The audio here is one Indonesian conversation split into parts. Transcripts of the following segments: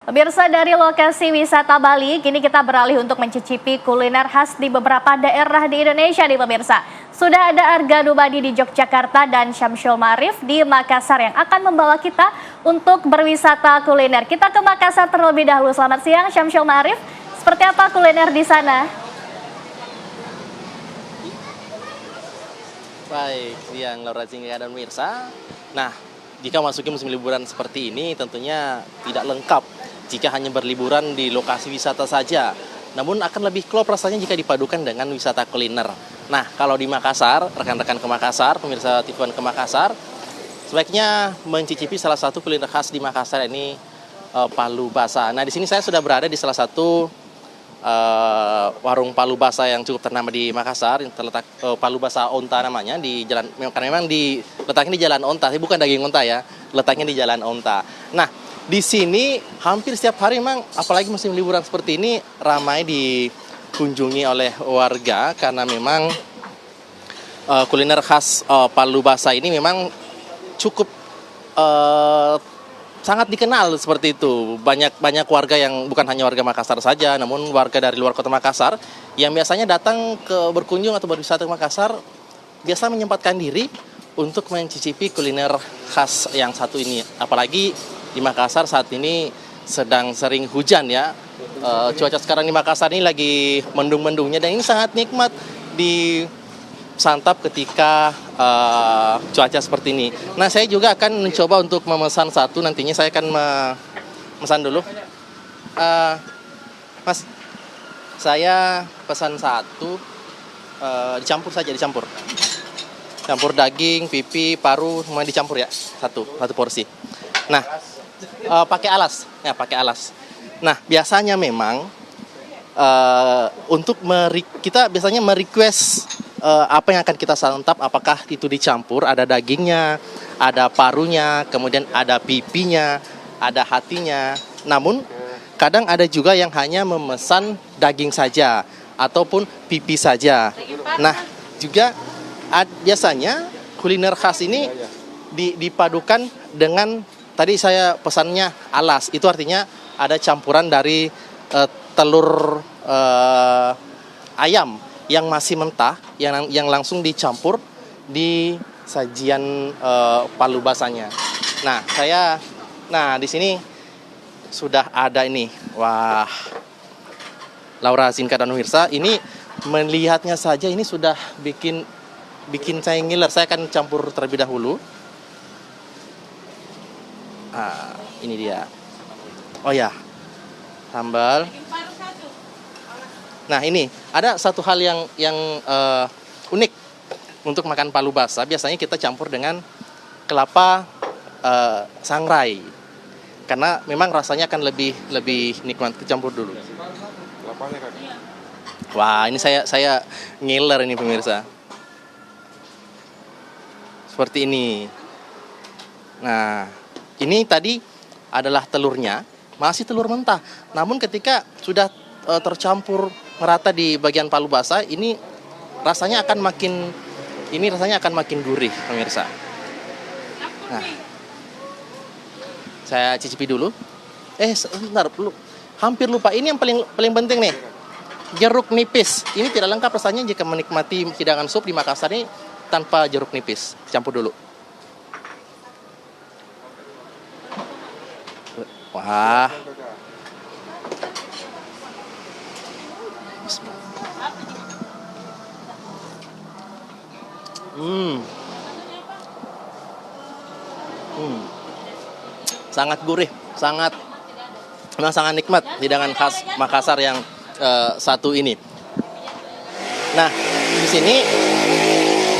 Pemirsa, dari lokasi wisata Bali, kini kita beralih untuk mencicipi kuliner khas di beberapa daerah di Indonesia nih pemirsa. Sudah ada Arga Dumadi di Yogyakarta dan Syamsul Marif di Makassar yang akan membawa kita untuk berwisata kuliner. Kita ke Makassar terlebih dahulu. Selamat siang Syamsul Marif, seperti apa kuliner di sana? Baik, siang Laura Zingga dan Mirsa. Nah, jika masuki musim liburan seperti ini tentunya tidak lengkap jika hanya berliburan di lokasi wisata saja. Namun akan lebih klop rasanya jika dipadukan dengan wisata kuliner. Nah, kalau di Makassar, rekan-rekan ke Makassar, pemirsa TV1 ke Makassar, sebaiknya mencicipi salah satu kuliner khas di Makassar ini palu basah. Nah, di sini saya sudah berada di salah satu warung palu basah yang cukup ternama di Makassar, yang terletak Palu Basah Onta namanya, di jalan, karena memang letaknya di Jalan Onta, bukan daging onta ya, letaknya di Jalan Onta. Nah, di sini hampir setiap hari memang, apalagi musim liburan seperti ini, ramai dikunjungi oleh warga karena memang kuliner khas palu basah ini memang cukup sangat dikenal seperti itu. Banyak warga yang bukan hanya warga Makassar saja, namun warga dari luar kota Makassar yang biasanya datang berkunjung atau berwisata ke Makassar biasa menyempatkan diri untuk mencicipi kuliner khas yang satu ini. Apalagi di Makassar saat ini sedang sering hujan ya. Cuaca sekarang di Makassar ini lagi mendung-mendungnya dan ini sangat nikmat disantap ketika cuaca seperti ini. Nah, saya juga akan mencoba untuk memesan satu. Nantinya saya akan memesan dulu. Mas, saya pesan satu. Dicampur saja, dicampur. Campur daging, pipi, paru, semua dicampur ya. Satu porsi. Nah, pakai alas. Ya, pakai alas. Nah, biasanya memang kita biasanya merequest apa yang akan kita santap, apakah itu dicampur, ada dagingnya, ada parunya, kemudian ada pipinya, ada hatinya. Namun kadang ada juga yang hanya memesan daging saja ataupun pipi saja. Nah, juga biasanya kuliner khas ini dipadukan dengan, tadi saya pesannya alas, itu artinya ada campuran dari telur ayam yang masih mentah, yang langsung dicampur di sajian palu basahnya. Nah, di sini sudah ada ini. Wah, Laura, Zinka, dan Mirsa, ini melihatnya saja ini sudah bikin saya ngiler. Saya akan campur terlebih dahulu. Ini dia. Oh ya, sambal. Nah, ini ada satu hal yang unik untuk makan palu basah. Biasanya kita campur dengan kelapa sangrai, karena memang rasanya akan lebih nikmat. Campur dulu. Kelapanya kan? Wah, ini saya ngiler ini pemirsa. Seperti ini. Nah, ini tadi adalah telurnya, masih telur mentah. Namun ketika sudah tercampur merata di bagian palu basah, ini rasanya akan makin gurih pemirsa. Nah, saya cicipi dulu. Sebentar, hampir lupa. Ini yang paling penting nih, jeruk nipis. Ini tidak lengkap rasanya jika menikmati hidangan sup di Makassar ini tanpa jeruk nipis. Campur dulu. Wah. Sangat gurih, memang sangat nikmat hidangan khas Makassar yang satu ini. Nah, di sini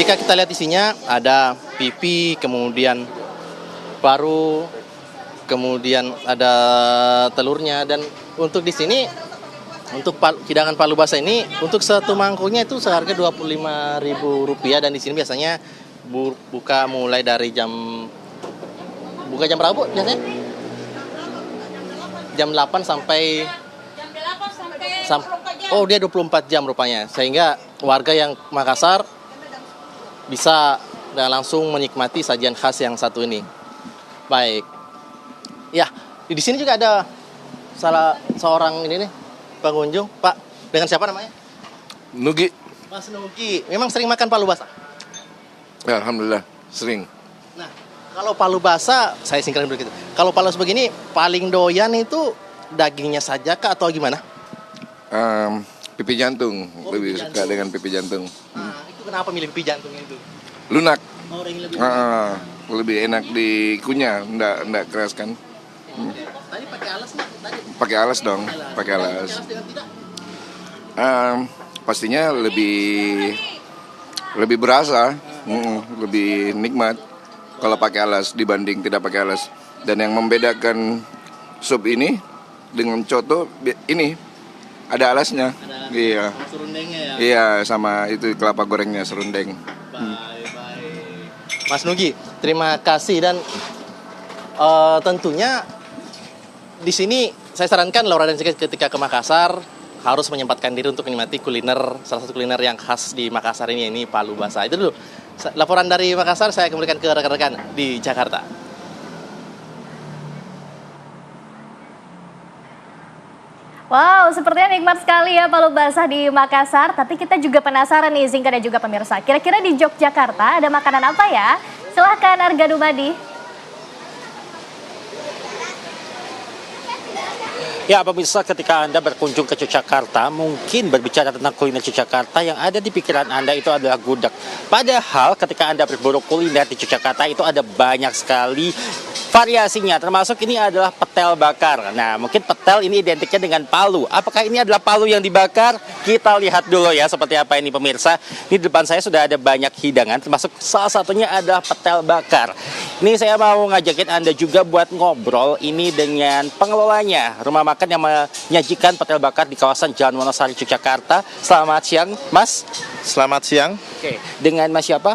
jika kita lihat isinya ada pipi, kemudian paru, kemudian ada telurnya, dan untuk di sini untuk hidangan palu basah ini untuk satu mangkuknya itu seharga Rp25.000, dan di sini biasanya buka mulai dari buka jam berapa, Bu? Biasanya? Jam 8 sampai Oh, dia 24 jam rupanya. Sehingga warga yang Makassar bisa langsung menikmati sajian khas yang satu ini. Baik. Ya, di sini juga ada salah seorang ini nih pengunjung. Pak, dengan siapa namanya? Nugi. Mas Nugi. Memang sering makan palu basah? Ya, alhamdulillah sering. Nah, kalau palu basah, saya singkatkan begitu. Kalau palu begini, paling doyan itu dagingnya saja kah atau gimana? Pipi jantung, Oh, lebih pipi suka jantung. dengan pipi jantung. Nah, itu kenapa milih pipi jantungnya itu? Lunak, Oh, yang lebih lebih enak dikunyah, enggak keras kan? Tadi pakai alas nih, tadi. Pakai alas dong, pakai alas. dengan tidak? Pastinya lebih berasa, lebih nikmat kalau pakai alas dibanding tidak pakai alas. Dan yang membedakan sup ini dengan coto ini ada alasnya. Iya. Sama serundengnya ya. Iya, sama itu kelapa gorengnya serundeng. Baik. Mas Nugi, terima kasih dan tentunya di sini saya sarankan Laura dan Zika ketika ke Makassar harus menyempatkan diri untuk menikmati kuliner, salah satu kuliner yang khas di Makassar ini palu basah. Itu dulu. Laporan dari Makassar saya kembalikan ke rekan-rekan di Jakarta. Wow, sepertinya nikmat sekali ya palu basah di Makassar. Tapi kita juga penasaran nih, Zinka dan juga pemirsa. Kira-kira di Yogyakarta ada makanan apa ya? Silahkan Arga Dumadi. Ya, pemirsa, ketika Anda berkunjung ke Yogyakarta, mungkin berbicara tentang kuliner Yogyakarta yang ada di pikiran Anda itu adalah gudeg. Padahal ketika Anda berburu kuliner di Yogyakarta itu ada banyak sekali variasinya, termasuk ini adalah petel bakar. Nah, mungkin petel ini identiknya dengan palu. Apakah ini adalah palu yang dibakar? Kita lihat dulu ya seperti apa ini pemirsa. Ini di depan saya sudah ada banyak hidangan, termasuk salah satunya adalah petel bakar. Ini saya mau ngajakin Anda juga buat ngobrol ini dengan pengelolanya, rumah makan yang menyajikan petel bakar di kawasan Jalan Wonosari, Yogyakarta. Selamat siang, Mas. Selamat siang, Oke, dengan Mas siapa?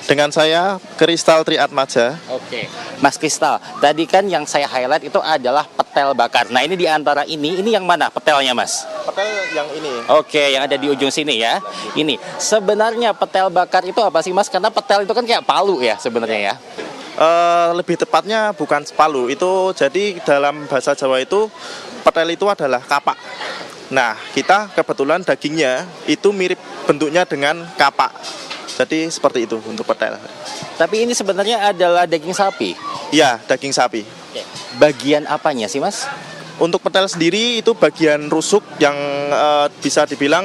dengan saya Kristal Triatmaja. Oke, Mas Kristal. Tadi kan yang saya highlight itu adalah petel bakar. Nah, ini di antara ini yang mana petelnya, Mas? Petel yang ini. Oke, yang ada di ujung sini ya. Ini sebenarnya petel bakar itu apa sih, Mas? Karena petel itu kan kayak palu ya sebenarnya ya. Lebih tepatnya bukan palu, itu jadi dalam bahasa Jawa itu petel itu adalah kapak. Nah, kita kebetulan dagingnya itu mirip bentuknya dengan kapak. Jadi seperti itu untuk petel. Tapi ini sebenarnya adalah daging sapi. Ya, daging sapi. Bagian apanya sih, Mas? Untuk petel sendiri itu bagian rusuk yang bisa dibilang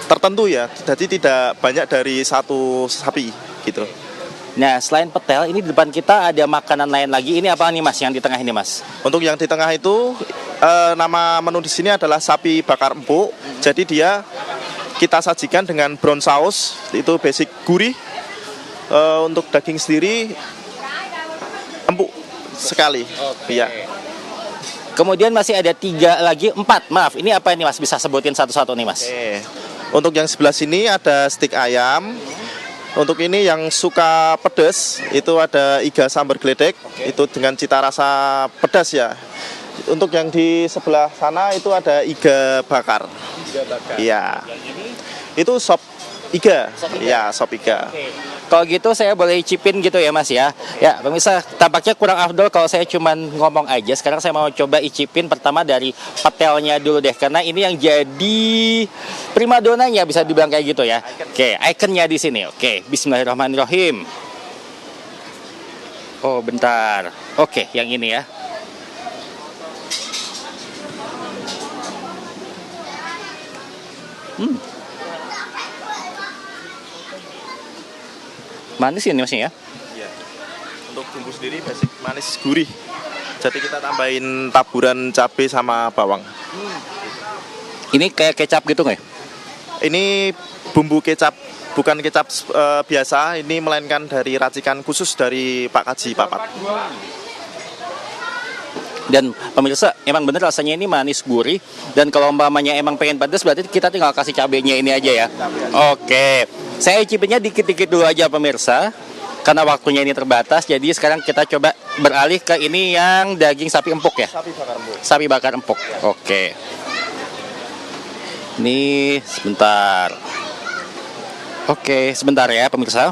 tertentu ya. Jadi tidak banyak dari satu sapi gitu. Nah, selain petel, ini di depan kita ada makanan lain lagi. Ini apa nih, Mas, yang di tengah ini, Mas? Untuk yang di tengah itu nama menu di sini adalah sapi bakar empuk. Jadi dia kita sajikan dengan brown sauce, itu basic gurih. Untuk daging sendiri empuk sekali. Iya. Kemudian masih ada 3 lagi, 4. Maaf, ini apa ini, Mas? Bisa sebutin satu-satu nih, Mas. Oke. Untuk yang sebelah sini ada stik ayam. Untuk ini yang suka pedas itu ada iga sambar geledek. Itu dengan cita rasa pedas ya. Untuk yang di sebelah sana itu ada iga bakar. Iga bakar. Iya. Yang ini Itu sop iga. Sop iga. Iya, sop iga. kalau gitu saya boleh cipin gitu ya, Mas ya. Ya, pemirsa, tampaknya kurang afdol kalau saya cuman ngomong aja. Sekarang saya mau coba icipin pertama dari petelnya dulu deh, karena ini yang jadi primadonanya bisa dibilang kayak gitu ya. Oke, ikonnya di sini. Oke, bismillahirrahmanirrahim. Oh, bentar. Oke, yang ini ya. Manis ini Masnya ya? Iya. Untuk bumbu sendiri basic manis gurih. Jadi kita tambahin taburan cabai sama bawang. Ini kayak kecap gitu nggak ya? Ini bumbu kecap, bukan kecap biasa, ini melainkan dari racikan khusus dari Pak Kaji Papat. Dan pemirsa, emang bener rasanya ini manis gurih. Dan kalau umpamanya emang pengen pedas, berarti kita tinggal kasih cabenya ini aja ya. Oke, saya cipinnya dikit-dikit dulu aja pemirsa, karena waktunya ini terbatas. Jadi sekarang kita coba beralih ke ini yang daging sapi empuk ya. Sapi bakar empuk. Sapi bakar empuk. Oke. Ini sebentar. Oke, sebentar ya pemirsa.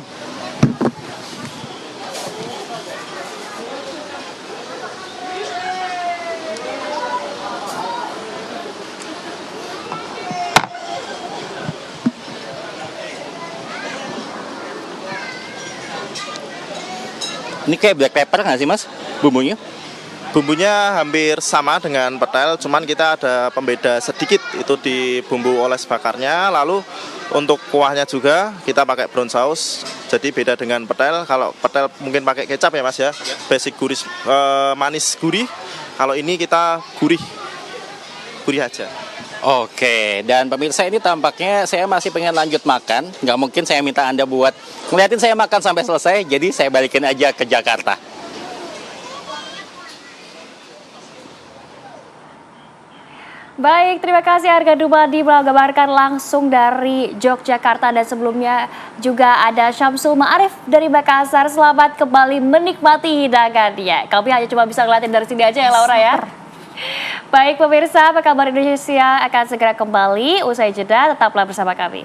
Ini kayak black pepper nggak sih Mas bumbunya? Bumbunya hampir sama dengan petel, cuman kita ada pembeda sedikit itu di bumbu oles bakarnya. Lalu untuk kuahnya juga kita pakai brown sauce, jadi beda dengan petel. Kalau petel mungkin pakai kecap ya Mas ya, basic gurih, manis gurih. Kalau ini kita gurih aja. Oke, dan pemirsa ini tampaknya saya masih pengen lanjut makan. Nggak mungkin saya minta Anda buat ngeliatin saya makan sampai selesai, jadi saya balikin aja ke Jakarta. Baik, terima kasih Arga Dumadi mengabarkan langsung dari Yogyakarta, dan sebelumnya juga ada Syamsul Ma'arif dari Makassar. Selamat kembali menikmati hidangannya. Kami hanya cuma bisa ngeliatin dari sini aja ya Laura ya. Baik pemirsa, apa kabar Indonesia akan segera kembali usai jeda, tetaplah bersama kami.